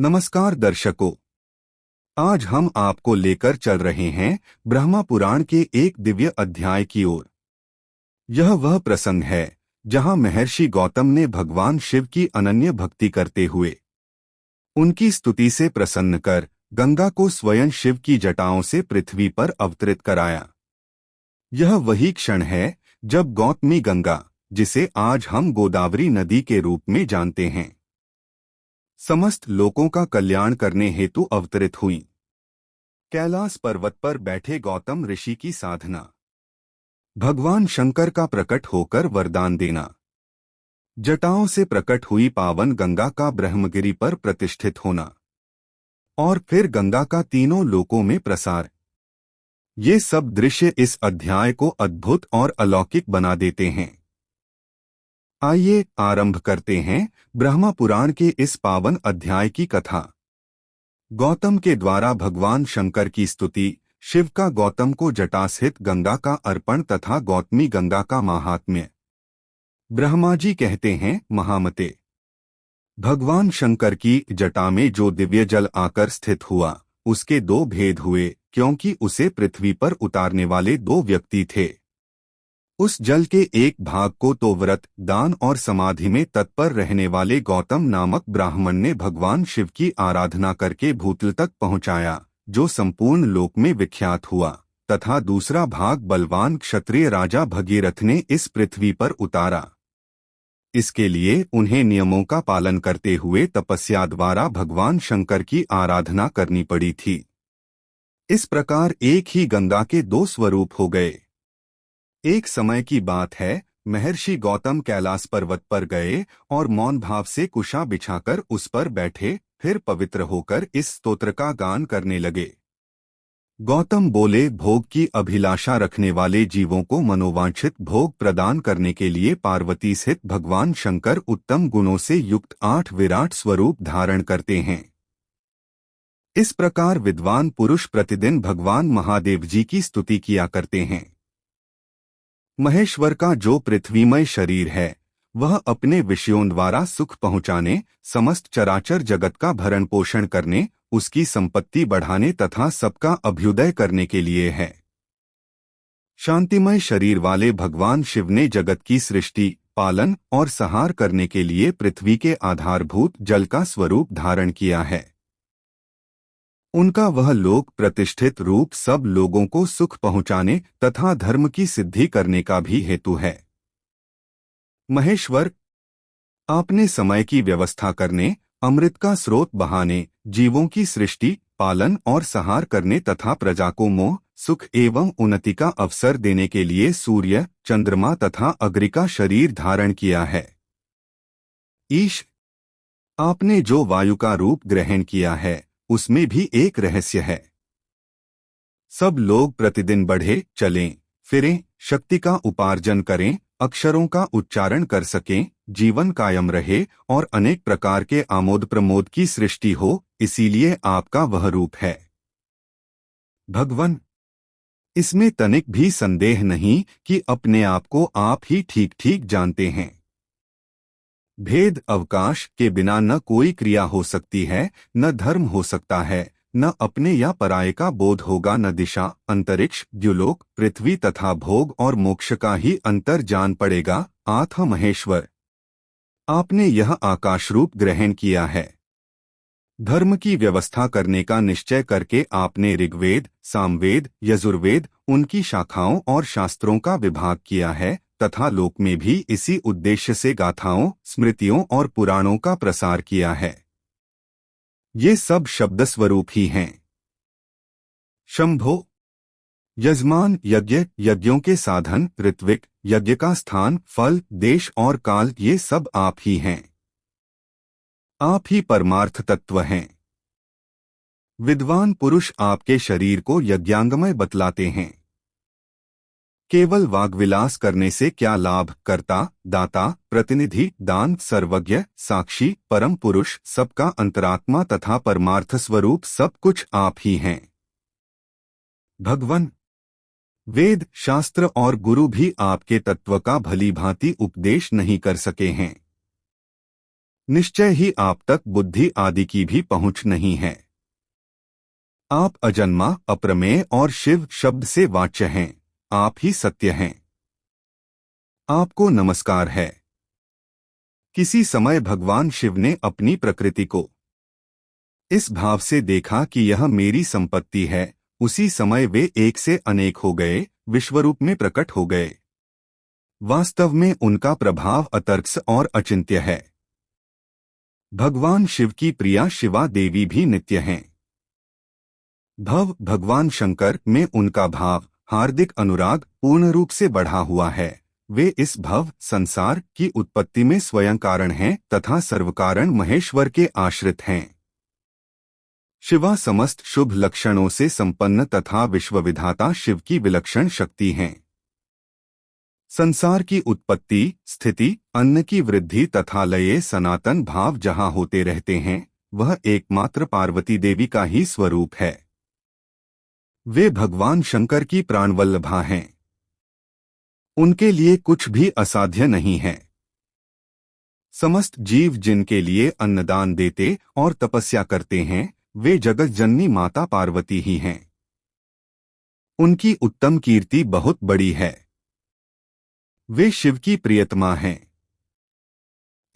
नमस्कार दर्शकों। आज हम आपको लेकर चल रहे हैं ब्रह्मा पुराण के एक दिव्य अध्याय की ओर। यह वह प्रसंग है जहां महर्षि गौतम ने भगवान शिव की अनन्य भक्ति करते हुए उनकी स्तुति से प्रसन्न कर गंगा को स्वयं शिव की जटाओं से पृथ्वी पर अवतरित कराया। यह वही क्षण है जब गौतमी गंगा, जिसे आज हम गोदावरी नदी के रूप में जानते हैं, समस्त लोकों का कल्याण करने हेतु अवतरित हुई। कैलाश पर्वत पर बैठे गौतम ऋषि की साधना, भगवान शंकर का प्रकट होकर वरदान देना, जटाओं से प्रकट हुई पावन गंगा का ब्रह्मगिरि पर प्रतिष्ठित होना और फिर गंगा का तीनों लोकों में प्रसार, ये सब दृश्य इस अध्याय को अद्भुत और अलौकिक बना देते हैं। आइए आरंभ करते हैं ब्रह्मा पुराण के इस पावन अध्याय की कथा। गौतम के द्वारा भगवान शंकर की स्तुति, शिव का गौतम को जटा स्थित गंगा का अर्पण तथा गौतमी गंगा का महात्म्य। ब्रह्मा जी कहते हैं, महामते, भगवान शंकर की जटा में जो दिव्य जल आकर स्थित हुआ उसके दो भेद हुए, क्योंकि उसे पृथ्वी पर उतारने वाले दो व्यक्ति थे। उस जल के एक भाग को तो व्रत, दान और समाधि में तत्पर रहने वाले गौतम नामक ब्राह्मण ने भगवान शिव की आराधना करके भूतल तक पहुंचाया, जो संपूर्ण लोक में विख्यात हुआ, तथा दूसरा भाग बलवान क्षत्रिय राजा भगीरथ ने इस पृथ्वी पर उतारा। इसके लिए उन्हें नियमों का पालन करते हुए तपस्या द्वारा भगवान शंकर की आराधना करनी पड़ी थी। इस प्रकार एक ही गंगा के दो स्वरूप हो गए। एक समय की बात है, महर्षि गौतम कैलाश पर्वत पर गए और मौन भाव से कुशा बिछाकर उस पर बैठे, फिर पवित्र होकर इस स्तोत्र का गान करने लगे। गौतम बोले, भोग की अभिलाषा रखने वाले जीवों को मनोवांछित भोग प्रदान करने के लिए पार्वती स्थित भगवान शंकर उत्तम गुणों से युक्त 8 विराट स्वरूप धारण करते हैं। इस प्रकार विद्वान पुरुष प्रतिदिन भगवान महादेव जी की स्तुति किया करते हैं। महेश्वर का जो पृथ्वीमय शरीर है, वह अपने विषयों द्वारा सुख पहुंचाने, समस्त चराचर जगत का भरण पोषण करने, उसकी संपत्ति बढ़ाने तथा सबका अभ्युदय करने के लिए है। शांतिमय शरीर वाले भगवान शिव ने जगत की सृष्टि, पालन और संहार करने के लिए पृथ्वी के आधारभूत जल का स्वरूप धारण किया है। उनका वह लोक प्रतिष्ठित रूप सब लोगों को सुख पहुंचाने तथा धर्म की सिद्धि करने का भी हेतु है। महेश्वर, आपने समय की व्यवस्था करने, अमृत का स्रोत बहाने, जीवों की सृष्टि, पालन और संहार करने तथा प्रजा को मोह, सुख एवं उन्नति का अवसर देने के लिए सूर्य, चंद्रमा तथा अग्नि का शरीर धारण किया है। ईश, आपने जो वायु का रूप ग्रहण किया है, उसमें भी एक रहस्य है। सब लोग प्रतिदिन बढ़े, चलें, फिरें, शक्ति का उपार्जन करें, अक्षरों का उच्चारण कर सकें, जीवन कायम रहे और अनेक प्रकार के आमोद प्रमोद की सृष्टि हो, इसीलिए आपका वह रूप है। भगवन, इसमें तनिक भी संदेह नहीं कि अपने आप को आप ही ठीक ठीक जानते हैं। भेद अवकाश के बिना न कोई क्रिया हो सकती है, न धर्म हो सकता है, न अपने या पराये का बोध होगा, न दिशा, अंतरिक्ष, द्युलोक, पृथ्वी तथा भोग और मोक्ष का ही अंतर जान पड़ेगा। आत्म महेश्वर, आपने यह आकाश रूप ग्रहण किया है। धर्म की व्यवस्था करने का निश्चय करके आपने ऋग्वेद, सामवेद, यजुर्वेद, उनकी शाखाओं और शास्त्रों का विभाग किया है तथा लोक में भी इसी उद्देश्य से गाथाओं, स्मृतियों और पुराणों का प्रसार किया है। ये सब शब्द स्वरूप ही हैं। शंभो, यजमान, यज्ञ, यज्ञों के साधन, ऋत्विक, यज्ञ का स्थान, फल, देश और काल, ये सब आप ही हैं। आप ही परमार्थ तत्व हैं। विद्वान पुरुष आपके शरीर को यज्ञांगमय बतलाते हैं। केवल वाग्विलास करने से क्या लाभ? कर्ता, दाता, प्रतिनिधि, दान, सर्वज्ञ, साक्षी, परम पुरुष, सबका अंतरात्मा तथा परमार्थ स्वरूप, सब कुछ आप ही हैं। भगवन, वेद, शास्त्र और गुरु भी आपके तत्व का भली भांति उपदेश नहीं कर सके हैं। निश्चय ही आप तक बुद्धि आदि की भी पहुंच नहीं है। आप अजन्मा, अप्रमेय और शिव शब्द से वाच्य हैं। आप ही सत्य हैं। आपको नमस्कार है। किसी समय भगवान शिव ने अपनी प्रकृति को इस भाव से देखा कि यह मेरी संपत्ति है, उसी समय वे एक से अनेक हो गए, विश्वरूप में प्रकट हो गए। वास्तव में उनका प्रभाव अतर्क्स और अचिंत्य है। भगवान शिव की प्रिया शिवा देवी भी नित्य हैं। भगवान शंकर में उनका भाव, हार्दिक अनुराग पूर्ण रूप से बढ़ा हुआ है। वे इस भव संसार की उत्पत्ति में स्वयं कारण हैं तथा सर्वकारण महेश्वर के आश्रित हैं। शिवा समस्त शुभ लक्षणों से संपन्न तथा विश्वविधाता शिव की विलक्षण शक्ति हैं। संसार की उत्पत्ति, स्थिति, अन्न की वृद्धि तथा लय सनातन भाव जहाँ होते रहते हैं, वह एकमात्र पार्वती देवी का ही स्वरूप है। वे भगवान शंकर की प्राणवल्लभा हैं। उनके लिए कुछ भी असाध्य नहीं है। समस्त जीव जिनके लिए अन्नदान देते और तपस्या करते हैं, वे जगत जननी माता पार्वती ही हैं। उनकी उत्तम कीर्ति बहुत बड़ी है। वे शिव की प्रियतमा हैं।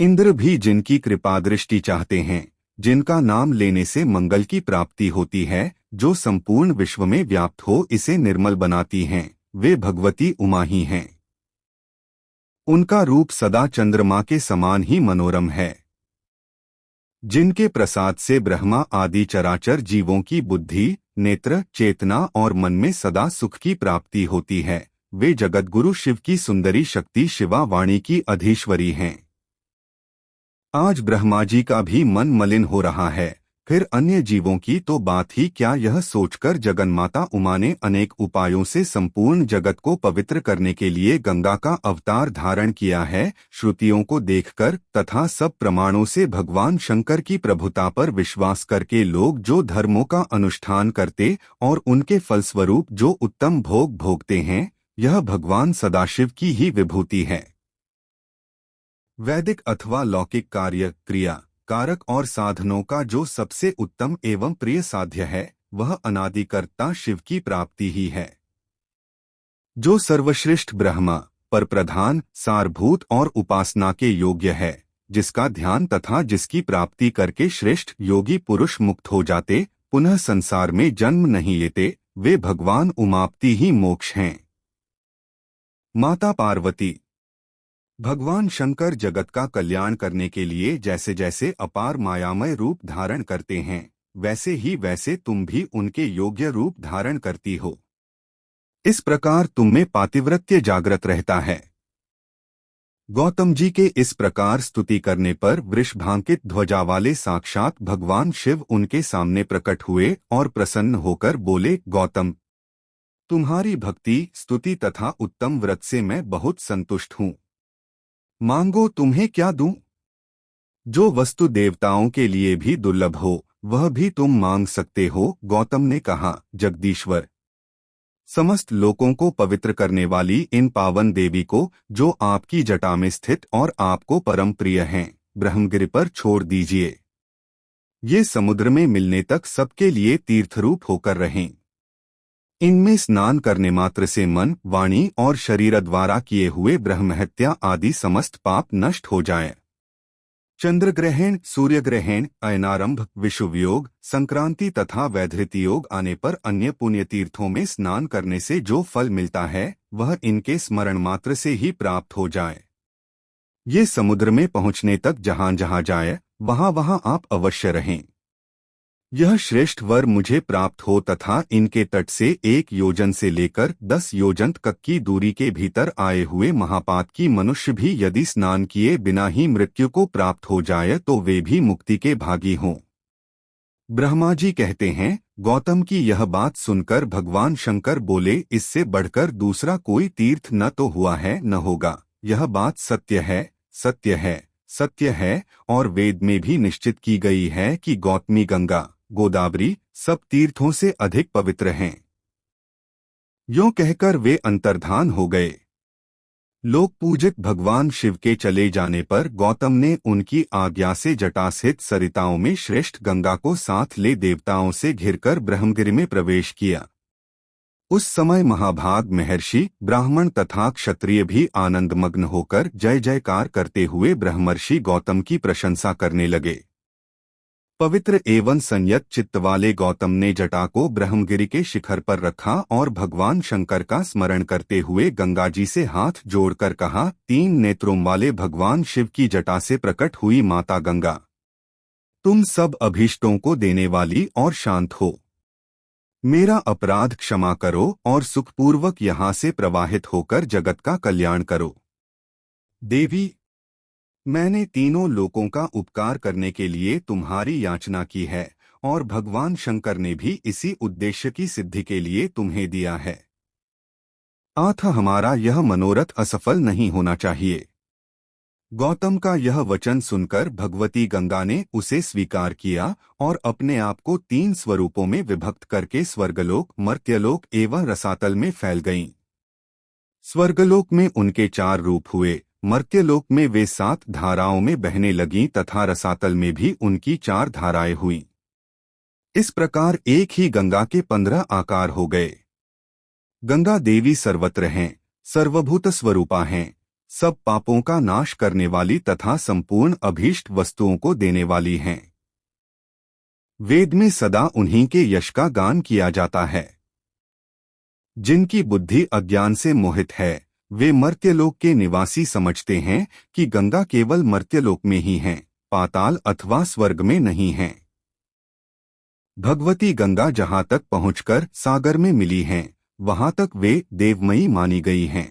इंद्र भी जिनकी कृपा दृष्टि चाहते हैं, जिनका नाम लेने से मंगल की प्राप्ति होती है, जो संपूर्ण विश्व में व्याप्त हो इसे निर्मल बनाती हैं, वे भगवती उमा ही हैं। उनका रूप सदा चंद्रमा के समान ही मनोरम है। जिनके प्रसाद से ब्रह्मा आदि चराचर जीवों की बुद्धि, नेत्र, चेतना और मन में सदा सुख की प्राप्ति होती है, वे जगतगुरु शिव की सुंदरी शक्ति शिवा वाणी की अधीश्वरी हैं। आज ब्रह्मा जी का भी मन मलिन हो रहा है, फिर अन्य जीवों की तो बात ही क्या। यह सोचकर जगन्माता उमा ने अनेक उपायों से संपूर्ण जगत को पवित्र करने के लिए गंगा का अवतार धारण किया है। श्रुतियों को देखकर तथा सब प्रमाणों से भगवान शंकर की प्रभुता पर विश्वास करके लोग जो धर्मों का अनुष्ठान करते और उनके फलस्वरूप जो उत्तम भोग भोगते हैं, यह भगवान सदाशिव की ही विभूति है। वैदिक अथवा लौकिक कार्य, क्रिया, कारक और साधनों का जो सबसे उत्तम एवं प्रिय साध्य है, वह अनादिकर्ता शिव की प्राप्ति ही है। जो सर्वश्रेष्ठ ब्रह्मा, परप्रधान, सारभूत और उपासना के योग्य है, जिसका ध्यान तथा जिसकी प्राप्ति करके श्रेष्ठ योगी पुरुष मुक्त हो जाते, पुनः संसार में जन्म नहीं लेते, वे भगवान उमापति ही मोक्ष हैं। माता पार्वती। भगवान शंकर जगत का कल्याण करने के लिए जैसे जैसे अपार मायामय रूप धारण करते हैं, वैसे तुम भी उनके योग्य रूप धारण करती हो। इस प्रकार तुम में पातिव्रत्य जागृत रहता है। गौतम जी के इस प्रकार स्तुति करने पर वृषभांकित ध्वजा वाले साक्षात भगवान शिव उनके सामने प्रकट हुए और प्रसन्न होकर बोले, गौतम, तुम्हारी भक्ति, स्तुति तथा उत्तम व्रत से मैं बहुत संतुष्ट हूँ। मांगो, तुम्हें क्या दूं? जो वस्तु देवताओं के लिए भी दुर्लभ हो, वह भी तुम मांग सकते हो। गौतम ने कहा, जगदीश्वर, समस्त लोकों को पवित्र करने वाली इन पावन देवी को, जो आपकी जटा में स्थित और आपको परम प्रिय हैं, ब्रह्मगिरि पर छोड़ दीजिए। ये समुद्र में मिलने तक सबके लिए तीर्थरूप होकर रहें। इनमें स्नान करने मात्र से मन, वाणी और शरीर द्वारा किए हुए ब्रह्महत्या आदि समस्त पाप नष्ट हो जाए। चंद्रग्रहण, सूर्यग्रहण, अयनारंभ, विषुवयोग, संक्रांति तथा वैधृति योग आने पर अन्य पुण्य तीर्थों में स्नान करने से जो फल मिलता है, वह इनके स्मरण मात्र से ही प्राप्त हो जाए। ये समुद्र में पहुँचने तक जहाँ जहाँ जाए, वहाँ वहाँ आप अवश्य रहें। यह श्रेष्ठ वर मुझे प्राप्त हो तथा इनके तट से 1 योजन से लेकर 10 योजन तक की दूरी के भीतर आए हुए महापात की मनुष्य भी यदि स्नान किए बिना ही मृत्यु को प्राप्त हो जाए तो वे भी मुक्ति के भागी हों। ब्रह्मा जी कहते हैं, गौतम की यह बात सुनकर भगवान शंकर बोले, इससे बढ़कर दूसरा कोई तीर्थ न तो हुआ है न होगा। यह बात सत्य है, सत्य है, सत्य है, और वेद में भी निश्चित की गई है कि गौतमी, गंगा, गोदावरी सब तीर्थों से अधिक पवित्र हैं। यूं कहकर वे अंतर्धान हो गए। लोक पूजित भगवान शिव के चले जाने पर गौतम ने उनकी आज्ञा से जटासहित सरिताओं में श्रेष्ठ गंगा को साथ ले देवताओं से घिरकर ब्रह्मगिरि में प्रवेश किया। उस समय महाभाग महर्षि, ब्राह्मण तथा क्षत्रिय भी आनंदमग्न होकर जय जयकार करते हुए ब्रह्मर्षि गौतम की प्रशंसा करने लगे। पवित्र एवं संयत चित्त वाले गौतम ने जटा को ब्रह्मगिरि के शिखर पर रखा और भगवान शंकर का स्मरण करते हुए गंगा जी से हाथ जोड़कर कहा, 3 नेत्रों वाले भगवान शिव की जटा से प्रकट हुई माता गंगा, तुम सब अभीष्टों को देने वाली और शांत हो। मेरा अपराध क्षमा करो और सुखपूर्वक यहाँ से प्रवाहित होकर जगत का कल्याण करो। देवी, मैंने तीनों लोकों का उपकार करने के लिए तुम्हारी याचना की है और भगवान शंकर ने भी इसी उद्देश्य की सिद्धि के लिए तुम्हें दिया है। अतः हमारा यह मनोरथ असफल नहीं होना चाहिए। गौतम का यह वचन सुनकर भगवती गंगा ने उसे स्वीकार किया और अपने आप को 3 स्वरूपों में विभक्त करके स्वर्गलोक, मर्त्यलोक एवं रसातल में फैल गईं। स्वर्गलोक में उनके 4 रूप हुए, मर्त्यलोक में वे 7 धाराओं में बहने लगीं तथा रसातल में भी उनकी 4 धाराएं हुईं। इस प्रकार एक ही गंगा के 15 आकार हो गए। गंगा देवी सर्वत्र हैं, सर्वभूत स्वरूपा हैं, सब पापों का नाश करने वाली तथा संपूर्ण अभीष्ट वस्तुओं को देने वाली हैं। वेद में सदा उन्हीं के यश का गान किया जाता है। जिनकी बुद्धि अज्ञान से मोहित है, वे मर्त्यलोक के निवासी समझते हैं कि गंगा केवल मर्त्यलोक में ही हैं, पाताल अथवा स्वर्ग में नहीं हैं। भगवती गंगा जहां तक पहुंचकर सागर में मिली हैं, वहां तक वे देवमयी मानी गई हैं।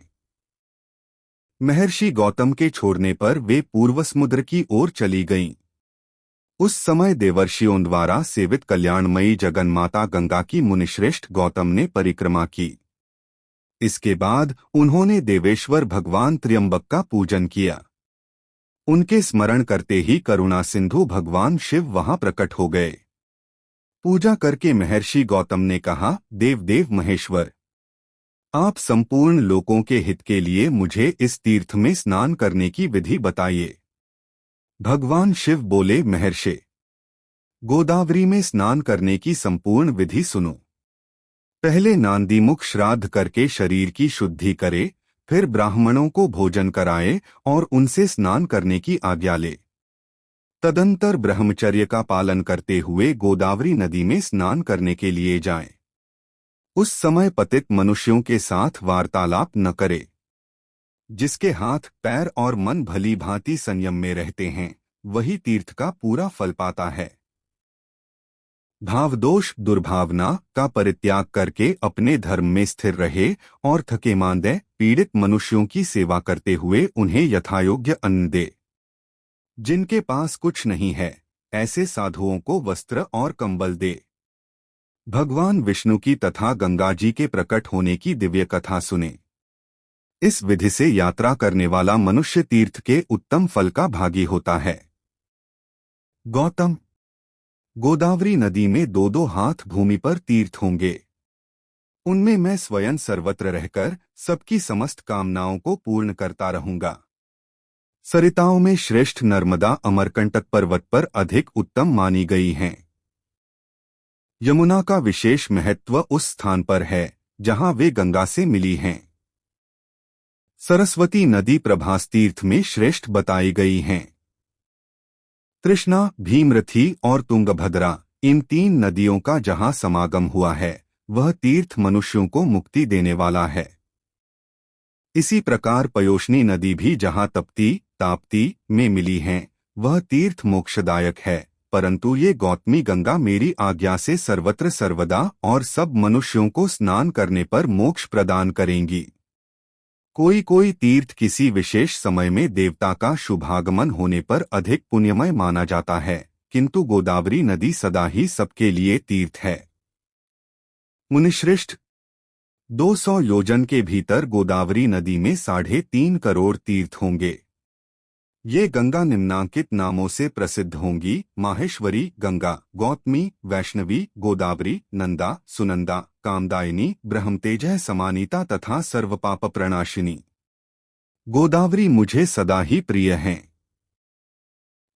महर्षि गौतम के छोड़ने पर वे पूर्व समुद्र की ओर चली गईं। उस समय देवर्षियों द्वारा सेवित कल्याणमयी जगन माता गंगा की मुनिश्रेष्ठ गौतम ने परिक्रमा की। इसके बाद उन्होंने देवेश्वर भगवान त्र्यंबक का पूजन किया। उनके स्मरण करते ही करुणा सिंधु भगवान शिव वहां प्रकट हो गए। पूजा करके महर्षि गौतम ने कहा, देव महेश्वर, आप संपूर्ण लोकों के हित के लिए मुझे इस तीर्थ में स्नान करने की विधि बताइए। भगवान शिव बोले, महर्षि, गोदावरी में स्नान करने की संपूर्ण विधि सुनो। पहले नांदीमुख श्राद्ध करके शरीर की शुद्धि करे, फिर ब्राह्मणों को भोजन कराए और उनसे स्नान करने की आज्ञा ले। तदंतर ब्रह्मचर्य का पालन करते हुए गोदावरी नदी में स्नान करने के लिए जाएं। उस समय पतित मनुष्यों के साथ वार्तालाप न करे। जिसके हाथ, पैर और मन भली भांति संयम में रहते हैं, वही तीर्थ का पूरा फल पाता है। भावदोष, दुर्भावना का परित्याग करके अपने धर्म में स्थिर रहे और थके मांदे पीड़ित मनुष्यों की सेवा करते हुए उन्हें यथायोग्य अन्न दे। जिनके पास कुछ नहीं है, ऐसे साधुओं को वस्त्र और कंबल दे। भगवान विष्णु की तथा गंगा जी के प्रकट होने की दिव्य कथा सुने। इस विधि से यात्रा करने वाला मनुष्य तीर्थ के उत्तम फल का भागी होता है। गौतम, गोदावरी नदी में 2-2 हाथ भूमि पर तीर्थ होंगे। उनमें मैं स्वयं सर्वत्र रहकर सबकी समस्त कामनाओं को पूर्ण करता रहूंगा। सरिताओं में श्रेष्ठ नर्मदा अमरकंटक पर्वत पर अधिक उत्तम मानी गई हैं। यमुना का विशेष महत्व उस स्थान पर है जहां वे गंगा से मिली हैं। सरस्वती नदी प्रभास तीर्थ में श्रेष्ठ बताई गई हैं। तृष्णा, भीमरथी और तुंगभद्रा, इन 3 नदियों का जहां समागम हुआ है, वह तीर्थ मनुष्यों को मुक्ति देने वाला है। इसी प्रकार पयोष्णी नदी भी जहां तप्ती, ताप्ती में मिली हैं, वह तीर्थ मोक्षदायक है। परंतु ये गौतमी गंगा मेरी आज्ञा से सर्वत्र सर्वदा और सब मनुष्यों को स्नान करने पर मोक्ष प्रदान करेंगी। कोई तीर्थ किसी विशेष समय में देवता का शुभागमन होने पर अधिक पुण्यमय माना जाता है, किंतु गोदावरी नदी सदा ही सबके लिए तीर्थ है। मुनिश्रेष्ठ, 200 योजन के भीतर गोदावरी नदी में 3.5 करोड़ तीर्थ होंगे। ये गंगा निम्नांकित नामों से प्रसिद्ध होंगी: माहेश्वरी गंगा, गौतमी, वैष्णवी, गोदावरी, नंदा, सुनंदा, कामदायिनी, ब्रह्मतेजः समानीता तथा सर्वपाप प्रणाशिनी। गोदावरी मुझे सदा ही प्रिय हैं।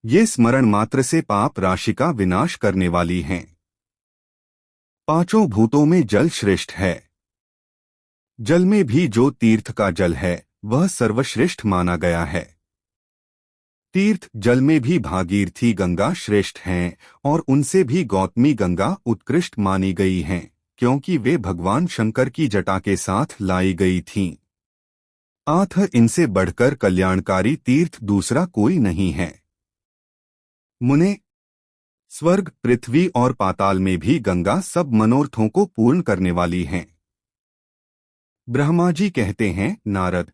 ये स्मरण मात्र से पाप राशि का विनाश करने वाली हैं। पांचों भूतों में जल श्रेष्ठ है। जल में भी जो तीर्थ का जल है वह सर्वश्रेष्ठ माना गया है। तीर्थ जल में भी भागीरथी गंगा श्रेष्ठ हैं और उनसे भी गौतमी गंगा उत्कृष्ट मानी गई हैं, क्योंकि वे भगवान शंकर की जटा के साथ लाई गई थीं। आथ इनसे बढ़कर कल्याणकारी तीर्थ दूसरा कोई नहीं है। मुने, स्वर्ग, पृथ्वी और पाताल में भी गंगा सब मनोरथों को पूर्ण करने वाली हैं। ब्रह्मा जी कहते हैं, नारद,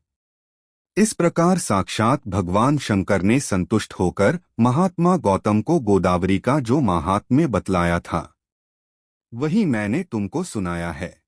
इस प्रकार साक्षात भगवान शंकर ने संतुष्ट होकर महात्मा गौतम को गोदावरी का जो महात्म्य बतलाया था वही मैंने तुमको सुनाया है।